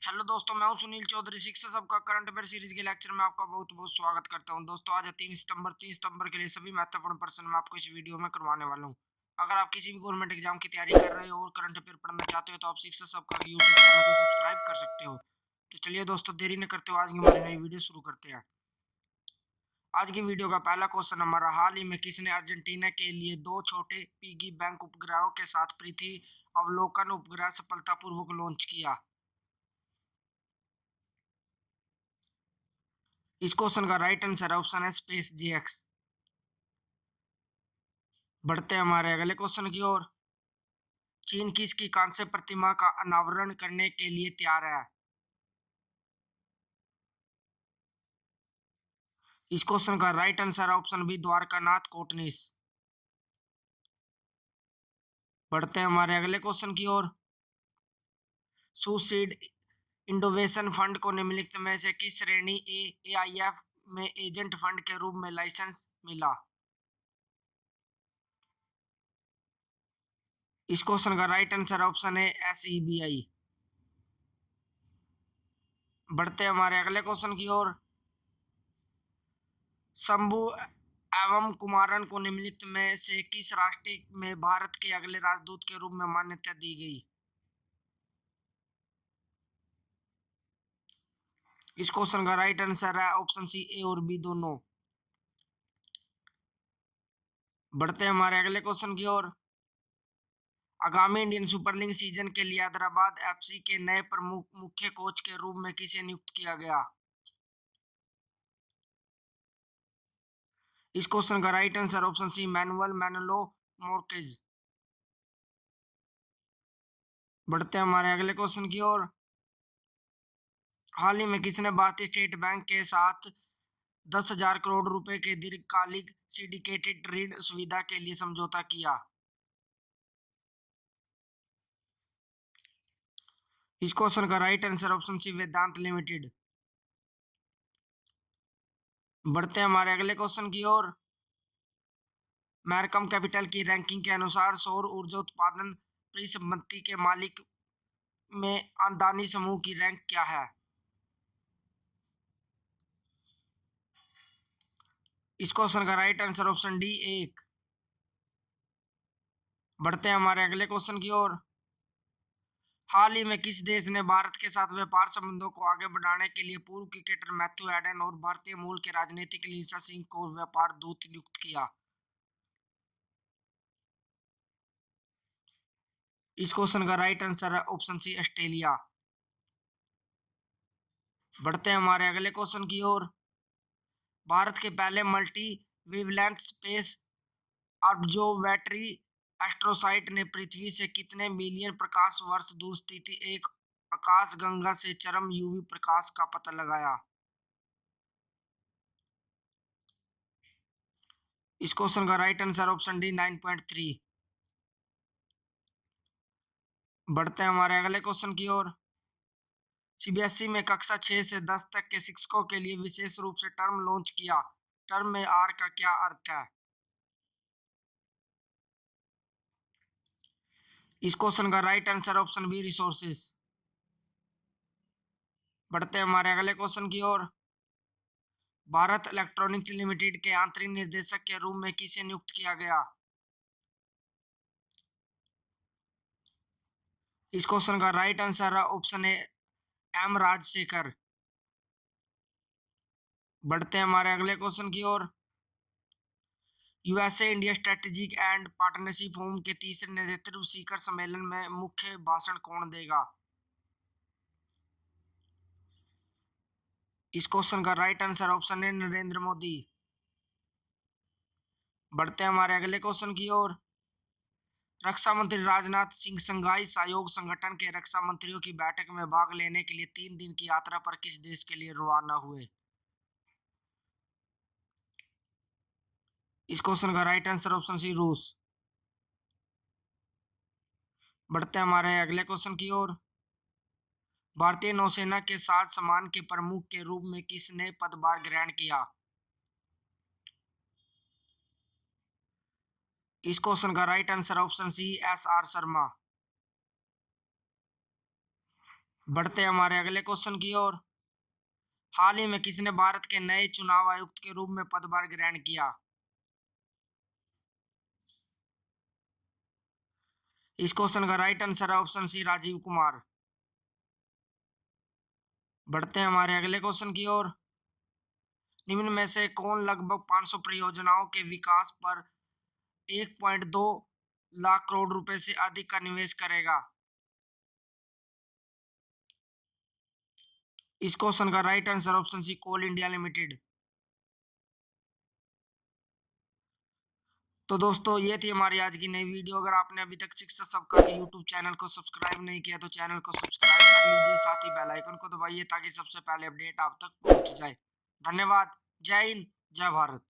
Hello दोस्तों, मैं हूं सुनील चौधरी। शिक्षा सबका करंट अफेयर सीरीज के लेक्चर में आपका बहुत बहुत स्वागत करता हूं। दोस्तों, आज है 3 सितंबर के लिए सभी महत्वपूर्ण प्रश्न मैं आपको इस वीडियो में करवाने वाला हूं। अगर आप किसी भी गवर्नमेंट एग्जाम की तैयारी कर रहे हो और करंट अफेयर पढ़ना चाहते हो तो आप शिक्षा सबका यूट्यूब चैनल को सब्सक्राइब कर सकते हो। तो चलिए दोस्तों, देरी न करते हुए आज की हमारी नई वीडियो शुरू करते हैं। आज की वीडियो का पहला क्वेश्चन हमारा, हाल ही में किसने अर्जेंटीना के लिए 2 छोटे पिगी बैंक उपग्रहों के साथ पृथ्वी अवलोकन उपग्रह सफलतापूर्वक लॉन्च किया? इस क्वेश्चन का राइट आंसर ऑप्शन है स्पेस जेएक्स। बढ़ते हैं हमारे अगले क्वेश्चन की ओर। चीन किसकी कांस्य प्रतिमा का अनावरण करने के लिए तैयार है? इस क्वेश्चन का right answer option B Dwarkanath Kotnis. बढ़ते हैं हमारे अगले क्वेश्चन की ओर। सुसीड इंनोवेशन फंड को निम्नलिखित में से किस श्रेणी एआईएफ में एजेंट फंड के रूप में लाइसेंस मिला? इस क्वेश्चन का राइट आंसर ऑप्शन है एसईबीआई। बढ़ते हैं हमारे अगले क्वेश्चन की ओर। शंभू एवं कुमारन को निम्नलिखित में से किस राष्ट्र में भारत के अगले राजदूत के रूप में मान्यता दी गई? इस क्वेश्चन का राइट आंसर है ऑप्शन सी ए और बी दोनों। बढ़ते हैं हमारे अगले क्वेश्चन की ओर। आगामी इंडियन सुपर लीग सीजन के लिए हैदराबाद एफसी के नए प्रमुख मुख्य कोच के रूप में किसे नियुक्त किया गया? इस क्वेश्चन का right answer option C Manuel Manolo Marquez. बढ़ते हैं हमारे अगले क्वेश्चन की ओर। हाल ही में किसने भारतीय स्टेट बैंक के साथ 10,000 करोड़ रुपए के दीर्घकालिक सिंडिकेटेड ऋण सुविधा के लिए समझौता किया? इस क्वेश्चन का राइट आंसर ऑप्शन सी वेदांत लिमिटेड। बढ़ते हैं हमारे अगले क्वेश्चन की ओर। मैरकम कैपिटल की रैंकिंग के अनुसार सौर ऊर्जा उत्पादन परिसंपत्ति के मालिक में अदानी समूह की रैंक क्या है? इस क्वेश्चन का राइट आंसर ऑप्शन डी 1। बढ़ते हैं हमारे अगले क्वेश्चन की ओर। हाल ही में किस देश ने भारत के साथ व्यापार संबंधों को आगे बढ़ाने के लिए पूर्व क्रिकेटर मैथ्यू एडन और भारतीय मूल के राजनीतिक लीसा सिंह को व्यापार दूत नियुक्त किया? इस क्वेश्चन का राइट आंसर है ऑप्शन सी ऑस्ट्रेलिया। बढ़ते हैं हमारे अगले क्वेश्चन की ओर। भारत के पहले multi wavelength space observatory astrocyte ने पृथ्वी से कितने मिलियन प्रकाश वर्ष दूर स्थित एक आकाशगंगा से चरम यूवी प्रकाश का पता लगाया? इस क्वेश्चन का राइट आंसर ऑप्शन डी 9.3। बढ़ते हैं हमारे अगले क्वेश्चन की ओर। सीबीएसई में कक्षा 6 से 10 तक के शिक्षकों के लिए विशेष रूप से टर्म लॉन्च किया। टर्म में आर का क्या अर्थ है? इस क्वेश्चन का right answer option B resources. बढ़ते हैं हमारे अगले क्वेश्चन की ओर। भारत इलेक्ट्रॉनिक्स लिमिटेड के आंतरिक निर्देशक के रूप में किसे नियुक्त किया गया? इस क्वेश्चन का राइट आंसर है ऑप्शन ए एम राजशेखर। बढ़ते हैं हमारे अगले क्वेश्चन की ओर। USA India strategic and partnership forum के तीसरे नेतृत्व शिखर सम्मेलन में मुख्य भाषण कौन देगा? इस क्वेश्चन का राइट आंसर ऑप्शन है नरेंद्र मोदी। बढ़ते हैं हमारे अगले क्वेश्चन की ओर। रक्षा मंत्री राजनाथ सिंह संघाई सहयोग संगठन के रक्षा मंत्रियों की बैठक में भाग लेने के लिए 3 दिन की यात्रा पर किस देश के लिए रवाना हुए? इस क्वेश्चन का राइट आंसर ऑप्शन सी रूस। बढ़ते हैं हमारे अगले क्वेश्चन की ओर। भारतीय नौसेना के 7 सम्मान के प्रमुख के रूप में किसने पदभार ग्रहण किया? इस क्वेश्चन का right answer option C S R Sharma. बढ़ते हैं हमारे अगले क्वेश्चन की ओर। हाल ही में किसने भारत के नए चुनाव आयुक्त के रूप में पदभार ग्रहण किया? इस क्वेश्चन का राइट आंसर है ऑप्शन सी, राजीव कुमार। बढ़ते हैं हमारे अगले क्वेश्चन की ओर। निम्न में से कौन लगभग 500 परियोजनाओं के विकास पर 1.2 लाख करोड़ रुपए से अधिक का निवेश करेगा? इस क्वेश्चन का राइट आंसर ऑप्शन सी, कोल इंडिया लिमिटेड। तो दोस्तों ये थी हमारी आज की नई वीडियो। अगर आपने अभी तक शिक्षा सबका के यूट्यूब चैनल को सब्सक्राइब नहीं किया तो चैनल को सब्सक्राइब कर लीजिए, साथ ही बेल आइकन को दबाइए ताकि सबसे पहले अपडेट आप तक पहुंच जाए। धन्यवाद। जय हिंद, जय भारत।